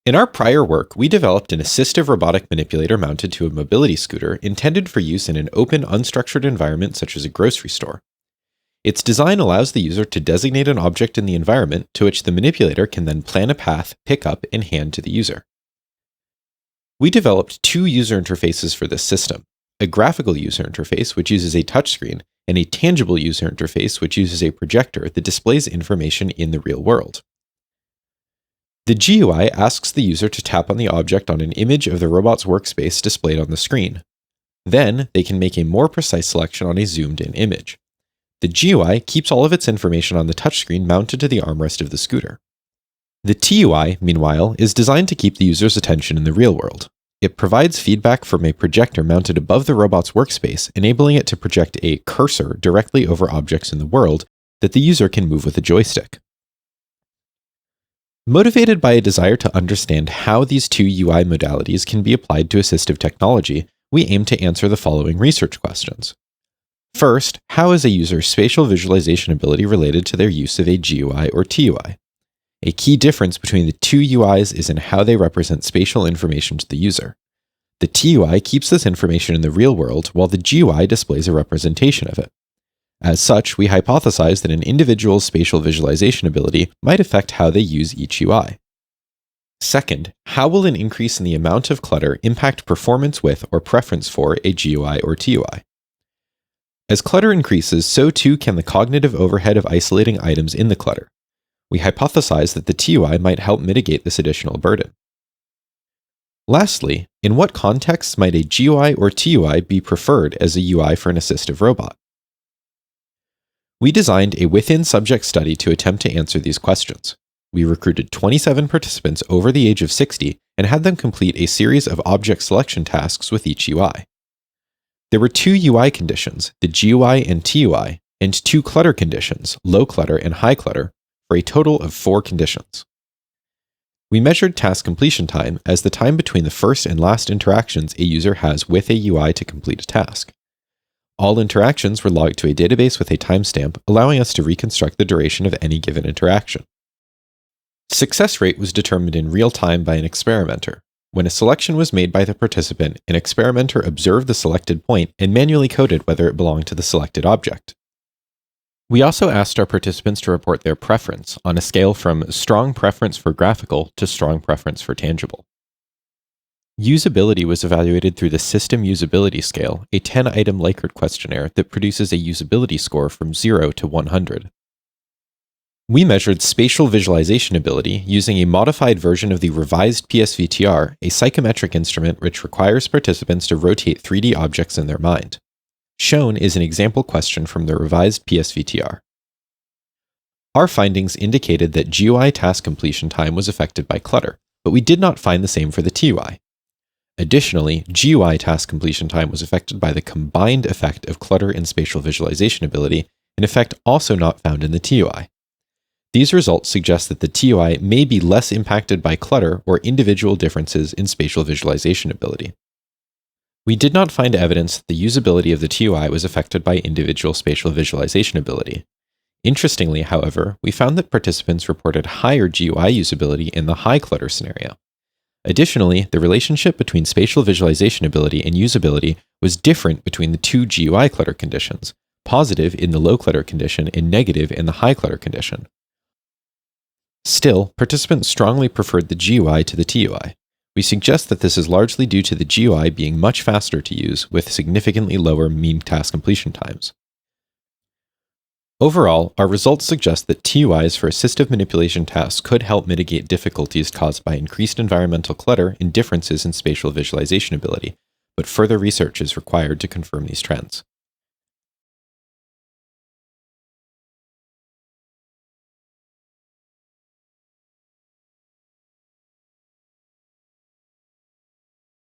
In our prior work, we developed an assistive robotic manipulator mounted to a mobility scooter intended for use in an open, unstructured environment such as a grocery store. Its design allows the user to designate an object in the environment to which the manipulator can then plan a path, pick up, and hand to the user. We developed two user interfaces for this system, a graphical user interface which uses a touchscreen, and a tangible user interface which uses a projector that displays information in the real world. The GUI asks the user to tap on the object on an image of the robot's workspace displayed on the screen. Then, they can make a more precise selection on a zoomed-in image. The GUI keeps all of its information on the touchscreen mounted to the armrest of the scooter. The TUI, meanwhile, is designed to keep the user's attention in the real world. It provides feedback from a projector mounted above the robot's workspace, enabling it to project a cursor directly over objects in the world that the user can move with a joystick. Motivated by a desire to understand how these two UI modalities can be applied to assistive technology, we aim to answer the following research questions. First, how is a user's spatial visualization ability related to their use of a GUI or TUI? A key difference between the two UIs is in how they represent spatial information to the user. The TUI keeps this information in the real world, while the GUI displays a representation of it. As such, we hypothesize that an individual's spatial visualization ability might affect how they use each UI. Second, how will an increase in the amount of clutter impact performance with or preference for a GUI or TUI? As clutter increases, so too can the cognitive overhead of isolating items in the clutter. We hypothesize that the TUI might help mitigate this additional burden. Lastly, in what contexts might a GUI or TUI be preferred as a UI for an assistive robot? We designed a within-subject study to attempt to answer these questions. We recruited 27 participants over the age of 60 and had them complete a series of object selection tasks with each UI. There were two UI conditions, the GUI and TUI, and two clutter conditions, low clutter and high clutter, for a total of 4 conditions. We measured task completion time as the time between the first and last interactions a user has with a UI to complete a task. All interactions were logged to a database with a timestamp, allowing us to reconstruct the duration of any given interaction. Success rate was determined in real time by an experimenter. When a selection was made by the participant, an experimenter observed the selected point and manually coded whether it belonged to the selected object. We also asked our participants to report their preference on a scale from strong preference for graphical to strong preference for tangible. Usability was evaluated through the System Usability Scale, a 10-item Likert questionnaire that produces a usability score from 0 to 100. We measured spatial visualization ability using a modified version of the revised PSVTR, a psychometric instrument which requires participants to rotate 3D objects in their mind. Shown is an example question from the revised PSVTR. Our findings indicated that GUI task completion time was affected by clutter, but we did not find the same for the TUI. Additionally, GUI task completion time was affected by the combined effect of clutter and spatial visualization ability, an effect also not found in the TUI. These results suggest that the TUI may be less impacted by clutter or individual differences in spatial visualization ability. We did not find evidence that the usability of the TUI was affected by individual spatial visualization ability. Interestingly, however, we found that participants reported higher GUI usability in the high clutter scenario. Additionally, the relationship between spatial visualization ability and usability was different between the two GUI clutter conditions, positive in the low clutter condition and negative in the high clutter condition. Still, participants strongly preferred the GUI to the TUI. We suggest that this is largely due to the GUI being much faster to use with significantly lower mean task completion times. Overall, our results suggest that TUIs for assistive manipulation tasks could help mitigate difficulties caused by increased environmental clutter and differences in spatial visualization ability, but further research is required to confirm these trends.